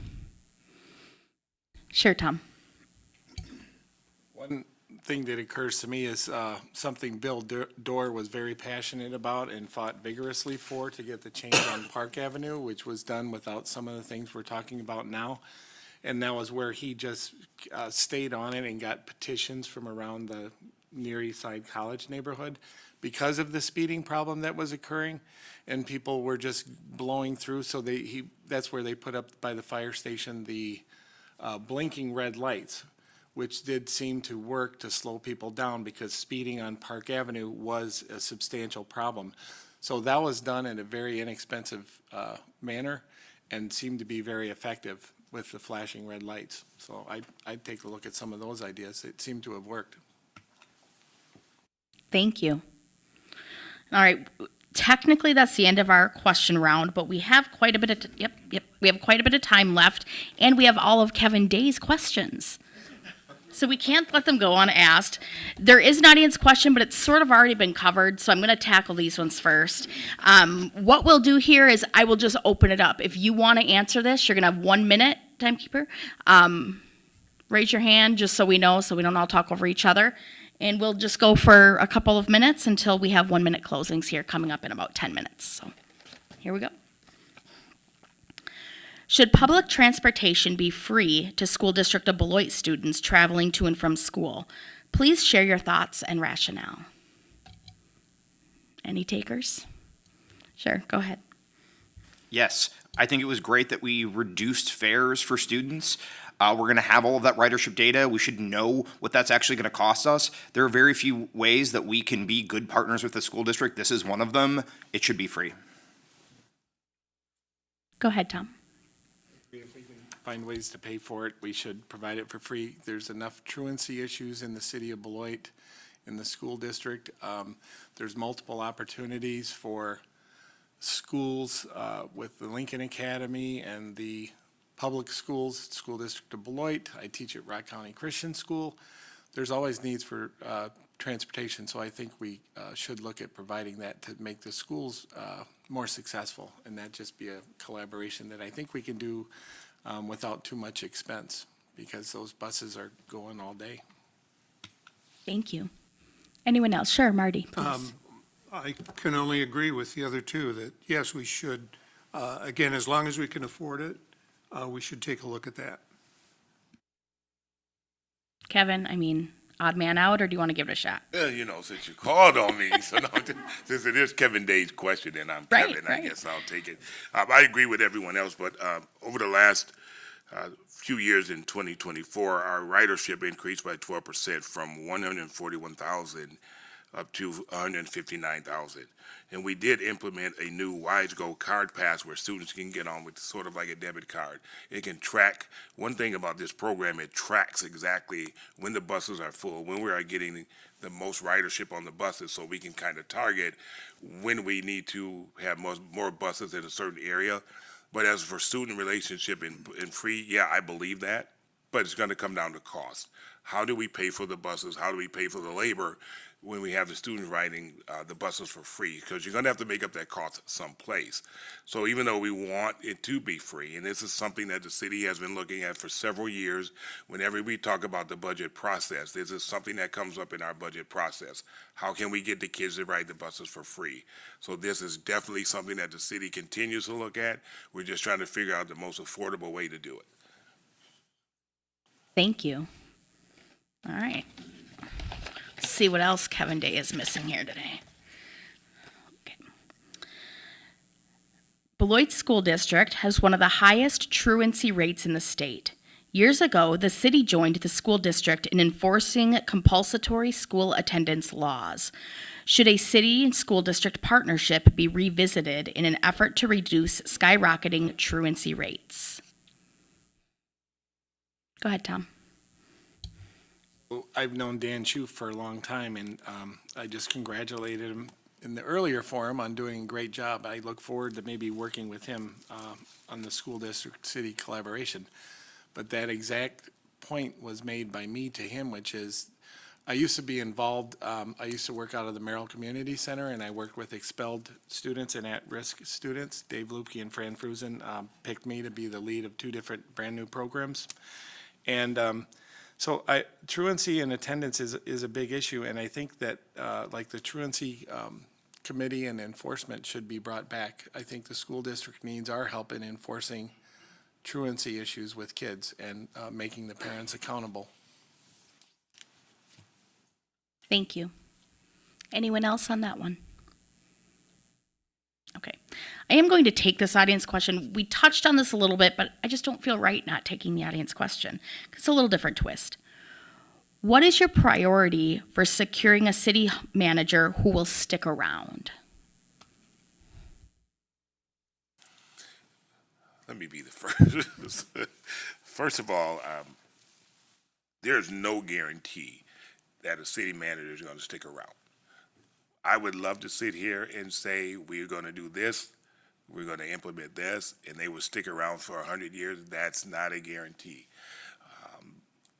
Sure, Tom. One thing that occurs to me is something Bill Dorr was very passionate about and fought vigorously for, to get the change on Park Avenue, which was done without some of the things we're talking about now. And that was where he just stayed on it and got petitions from around the near East Side College neighborhood because of the speeding problem that was occurring, and people were just blowing through. So that's where they put up by the fire station the blinking red lights, which did seem to work to slow people down, because speeding on Park Avenue was a substantial problem. So that was done in a very inexpensive manner and seemed to be very effective with the flashing red lights. So I'd take a look at some of those ideas. It seemed to have worked. Thank you. All right. Technically, that's the end of our question round, but we have quite a bit of, we have quite a bit of time left, and we have all of Kevin Day's questions. So we can't let them go unasked. There is an audience question, but it's sort of already been covered, so I'm going to tackle these ones first. What we'll do here is I will just open it up. If you want to answer this, you're going to have 1 minute, timekeeper. Raise your hand just so we know, so we don't all talk over each other. And we'll just go for a couple of minutes until we have 1 minute closings here coming up in about 10 minutes. So here we go. Should public transportation be free to School District of Beloit students traveling to and from school? Please share your thoughts and rationale. Any takers? Sure, go ahead. Yes, I think it was great that we reduced fares for students. We're going to have all of that ridership data. We should know what that's actually going to cost us. There are very few ways that we can be good partners with the school district. This is one of them. It should be free. Go ahead, Tom. If we can find ways to pay for it, we should provide it for free. There's enough truancy issues in the city of Beloit, in the school district. There's multiple opportunities for schools with the Lincoln Academy and the public schools, School District of Beloit. I teach at Rock County Christian School. There's always needs for transportation, so I think we should look at providing that to make the schools more successful, and that just be a collaboration that I think we can do without too much expense, because those buses are going all day. Thank you. Anyone else? Sure, Marty, please. I can only agree with the other two that, yes, we should, again, as long as we can afford it, we should take a look at that. Kevin, I mean, odd man out, or do you want to give it a shot? Since you called on me, so no, since it is Kevin Day's question, and I'm Right, Kevin, right. I guess I'll take it. I agree with everyone else, but over the last few years in 2024, our ridership increased by 12% from 141,000 up to 159,000. And we did implement a new Wise Go card pass where students can get on with sort of like a debit card. It can track, one thing about this program, it tracks exactly when the buses are full, when we are getting the most ridership on the buses, so we can kind of target when we need to have more buses in a certain area. But as for student relationship and free, yeah, I believe that, but it's going to come down to cost. How do we pay for the buses? How do we pay for the labor when we have the students riding the buses for free? Because you're going to have to make up that cost someplace. So even though we want it to be free, and this is something that the city has been looking at for several years, whenever we talk about the budget process, this is something that comes up in our budget process. How can we get the kids to ride the buses for free? So this is definitely something that the city continues to look at. We're just trying to figure out the most affordable way to do it. Thank you. All right. Let's see what else Kevin Day is missing here today. Okay. Beloit School District has one of the highest truancy rates in the state. Years ago, the city joined the school district in enforcing compulsory school attendance laws. Should a city and school district partnership be revisited in an effort to reduce skyrocketing truancy rates? Go ahead, Tom. I've known Dan Schuf for a long time, and I just congratulated him in the earlier forum on doing a great job. I look forward to maybe working with him on the school district city collaboration. But that exact point was made by me to him, which is, I used to be involved, I used to work out of the Merrill Community Center, and I worked with expelled students and at-risk students. Dave Lupke and Fran Frusen picked me to be the lead of two different brand-new programs. And So truancy and attendance is a big issue, and I think that, like the truancy committee and enforcement should be brought back. I think the school district needs our help in enforcing truancy issues with kids and making the parents accountable. Thank you. Anyone else on that one? Okay. I am going to take this audience question. We touched on this a little bit, but I just don't feel right not taking the audience question. It's a little different twist. What is your priority for securing a city manager who will stick around? Let me be the first. First of all, there's no guarantee that a city manager is going to stick around. I would love to sit here and say, we're going to do this, we're going to implement this, and they will stick around for 100 years. That's not a guarantee.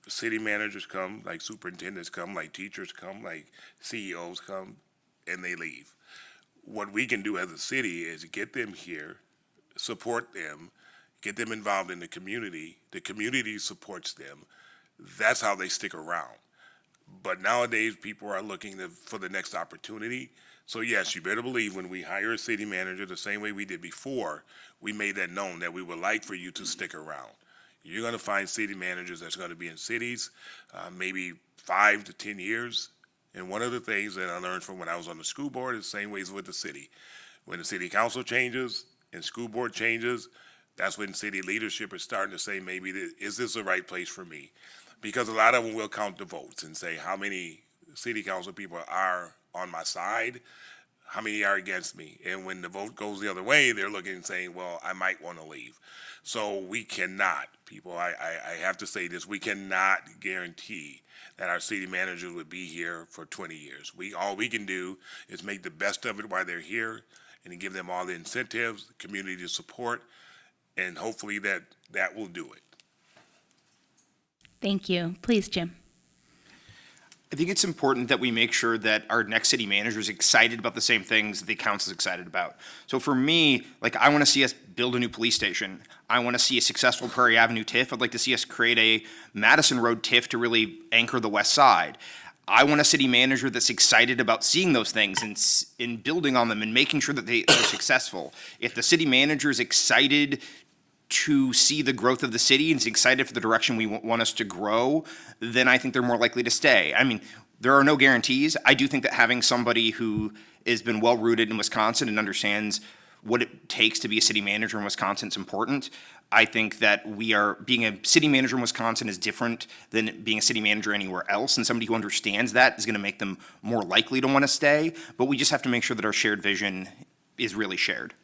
City managers come, like superintendents come, like teachers come, like CEOs come, and they leave. What we can do as a city is get them here, support them, get them involved in the community supports them. That's how they stick around. But nowadays, people are looking for the next opportunity. So yes, you better believe when we hire a city manager, the same way we did before, we made that known that we would like for you to stick around. You're going to find city managers that's going to be in cities, maybe 5 to 10 years. And one of the things that I learned from when I was on the school board is the same ways with the city. When the city council changes and school board changes, that's when city leadership is starting to say, maybe, is this the right place for me? Because a lot of them will count the votes and say how many city council people are on my side, how many are against me. And when the vote goes the other way, they're looking and saying, well, I might want to leave. So we cannot, people, I have to say this, we cannot guarantee that our city managers would be here for 20 years. All we can do is make the best of it while they're here and give them all the incentives, community support, and hopefully that will do it. Thank you. Please, Jim. I think it's important that we make sure that our next city manager is excited about the same things that the council is excited about. So for me, like, I want to see us build a new police station. I want to see a successful Prairie Avenue TIF. I'd like to see us create a Madison Road TIF to really anchor the west side. I want a city manager that's excited about seeing those things and building on them and making sure that they're successful. If the city manager is excited to see the growth of the city and is excited for the direction we want us to grow, then I think they're more likely to stay. I mean, there are no guarantees. I do think that having somebody who has been well-rooted in Wisconsin and understands what it takes to be a city manager in Wisconsin is important. I think that being a city manager in Wisconsin is different than being a city manager anywhere else, and somebody who understands that is going to make them more likely to want to stay, but we just have to make sure that our shared vision is really shared.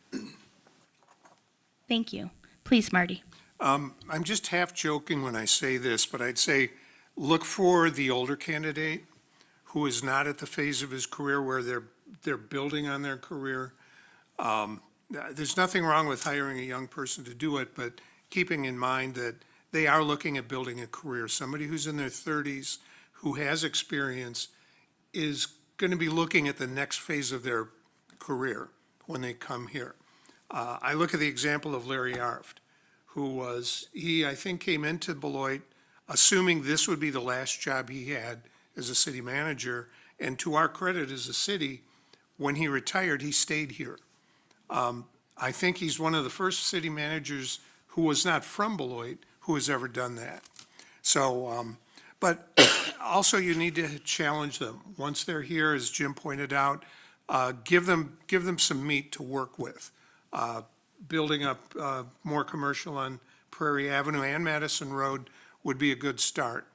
Thank you. Please, Marty. I'm just half joking when I say this, but I'd say look for the older candidate who is not at the phase of his career where they're building on their career. There's nothing wrong with hiring a young person to do it, but keeping in mind that they are looking at building a career. Somebody who's in their 30s, who has experience, is going to be looking at the next phase of their career when they come here. I look at the example of Larry Arft, he, I think, came into Beloit assuming this would be the last job he had as a city manager, and to our credit as a city, when he retired, he stayed here. I think he's one of the first city managers who was not from Beloit who has ever done that. So, but also you need to challenge them. Once they're here, as Jim pointed out, give them some meat to work with. Building up more commercial on Prairie Avenue and Madison Road would be a good start.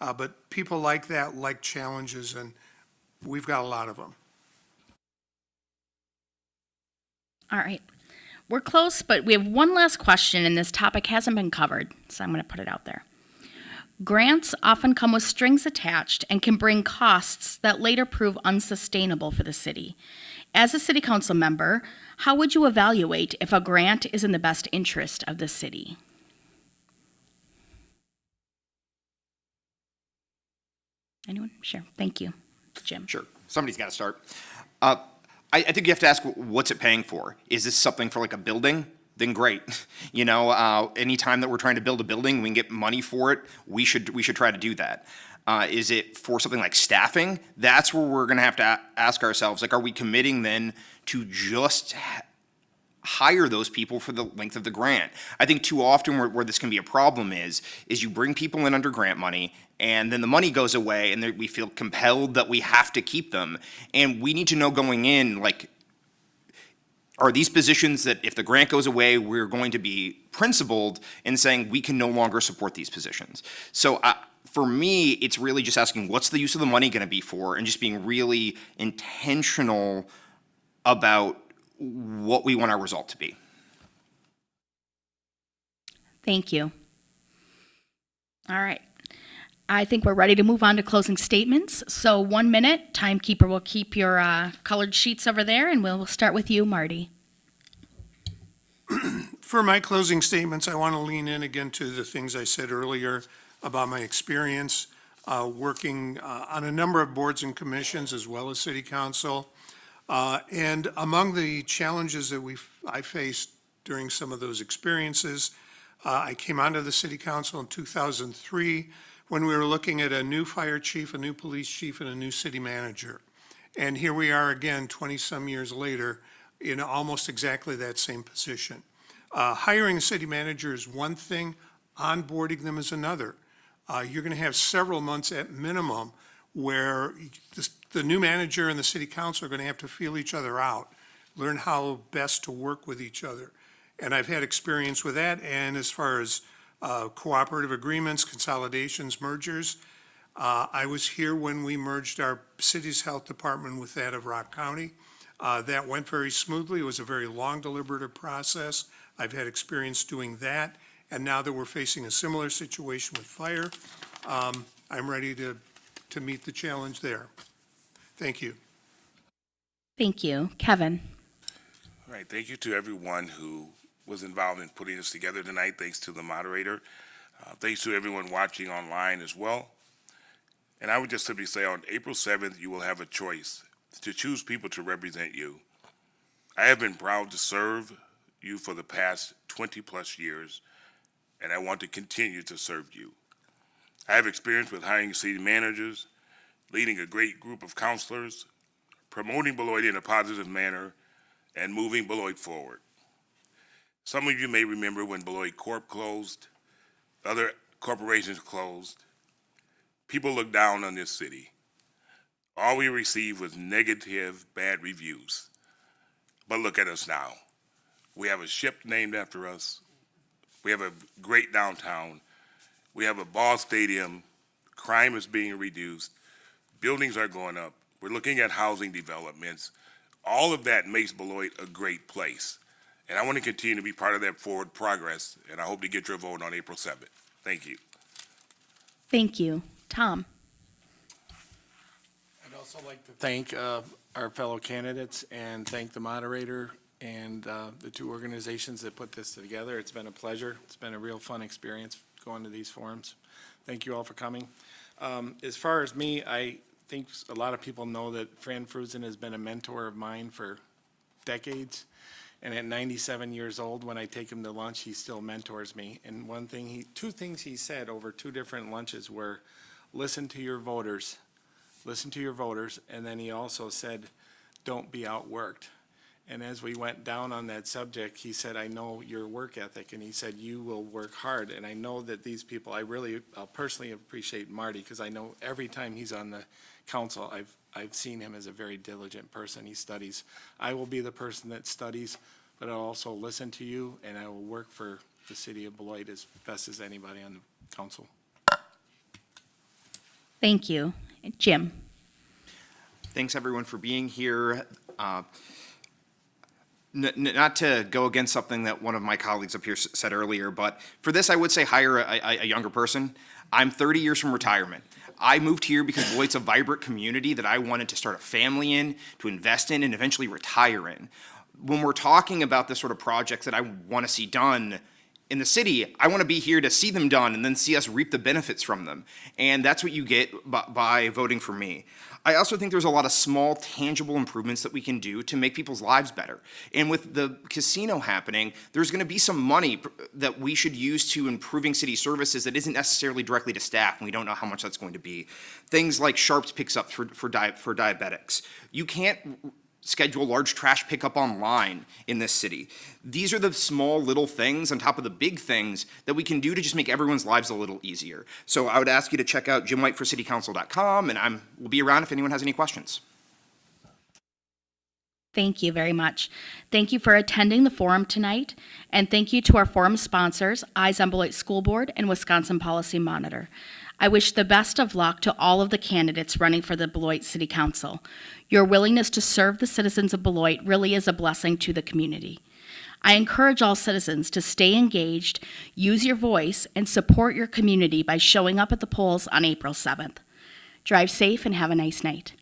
But people like that, like challenges, and we've got a lot of them. All right. We're close, but we have one last question, and this topic hasn't been covered, so I'm going to put it out there. Grants often come with strings attached and can bring costs that later prove unsustainable for the city. As a city council member, how would you evaluate if a grant is in the best interest of the city? Anyone? Sure. Thank you, Jim. Sure. Somebody's got to start. I think you have to ask, what's it paying for? Is this something for like a building? then great. You know, anytime that we're trying to build a building, we can get money for it, we should try to do that. Is it for something like staffing? That's where we're going to have to ask ourselves, like, are we committing then to just hire those people for the length of the grant? I think too often where this can be a problem is you bring people in under grant money, and then the money goes away, and we feel compelled that we have to keep them. And we need to know going in, like, are these positions that if the grant goes away, we're going to be principled in saying we can no longer support these positions? So for me, it's really just asking what's the use of the money going to be for, and just being really intentional about what we want our result to be. Thank you. All right. I think we're ready to move on to closing statements. So 1 minute, timekeeper will keep your colored sheets over there, and we'll start with you, Marty. For my closing statements, I want to lean in again to the things I said earlier about my experience working on a number of boards and commissions as well as city council. And among the challenges that I faced during some of those experiences, I came onto the city council in 2003 when we were looking at a new fire chief, a new police chief, and a new city manager. And here we are again, 20-some years later, in almost exactly that same position. Hiring a city manager is one thing, onboarding them is another. You're going to have several months at minimum where the new manager and the city council are going to have to feel each other out, learn how best to work with each other. And I've had experience with that. And as far as cooperative agreements, consolidations, mergers, I was here when we merged our city's health department with that of Rock County. That went very smoothly. It was a very long deliberative process. I've had experience doing that. And now that we're facing a similar situation with fire, I'm ready to meet the challenge there. Thank you. Thank you. Kevin. All right, thank you to everyone who was involved in putting this together tonight. Thanks to the moderator. Thanks to everyone watching online as well. And I would just simply say on April 7th, you will have a choice to choose people to represent you. I have been proud to serve you for the past 20 plus years, and I want to continue to serve you. I have experience with hiring city managers, leading a great group of counselors, promoting Beloit in a positive manner, and moving Beloit forward. Some of you may remember when Beloit Corp closed, other corporations closed. People looked down on this city. All we received was negative, bad reviews. But look at us now. We have a ship named after us. We have a great downtown. We have a ball stadium. Crime is being reduced. Buildings are going up. We're looking at housing developments. All of that makes Beloit a great place. And I want to continue to be part of that forward progress, and I hope to get your vote on April 7th. Thank you. Thank you. Tom. I'd also like to thank our fellow candidates and thank the moderator and the two organizations that put this together. It's been a pleasure. It's been a real fun experience going to these forums. Thank you all for coming. As far as me, I think a lot of people know that Fran Fruzen has been a mentor of mine for decades. And at 97 years old, when I take him to lunch, he still mentors me. And two things he said over two different lunches were, listen to your voters, and then he also said, don't be outworked. And as we went down on that subject, he said, I know your work ethic, and he said, you will work hard. And I know that these people, I'll personally appreciate Marty, because I know every time he's on the council, I've seen him as a very diligent person. He studies. I will be the person that studies, but I'll also listen to you, and I will work for the city of Beloit as best as anybody on the council. Thank you. Jim. Thanks, everyone, for being here. Not to go against something that one of my colleagues up here said earlier, but for this, I would say hire a younger person. I'm 30 years from retirement. I moved here because Beloit's a vibrant community that I wanted to start a family in, to invest in, and eventually retire in. When we're talking about the sort of projects that I want to see done in the city, I want to be here to see them done and then see us reap the benefits from them. And that's what you get by voting for me. I also think there's a lot of small, tangible improvements that we can do to make people's lives better. And with the casino happening, there's going to be some money that we should use to improving city services that isn't necessarily directly to staff, and we don't know how much that's going to be. Things like Sharps picks up for diabetics. You can't schedule large trash pickup online in this city. These are the small little things on top of the big things that we can do to just make everyone's lives a little easier. So I would ask you to check out jimwhiteforcitycouncil.com, and we'll be around if anyone has any questions. Thank you very much. Thank you for attending the forum tonight, and thank you to our forum sponsors, Eyes on Beloit School Board and Wisconsin Policy Monitor. I wish the best of luck to all of the candidates running for the Beloit City Council. Your willingness to serve the citizens of Beloit really is a blessing to the community. I encourage all citizens to stay engaged, use your voice, and support your community by showing up at the polls on April 7th. Drive safe and have a nice night.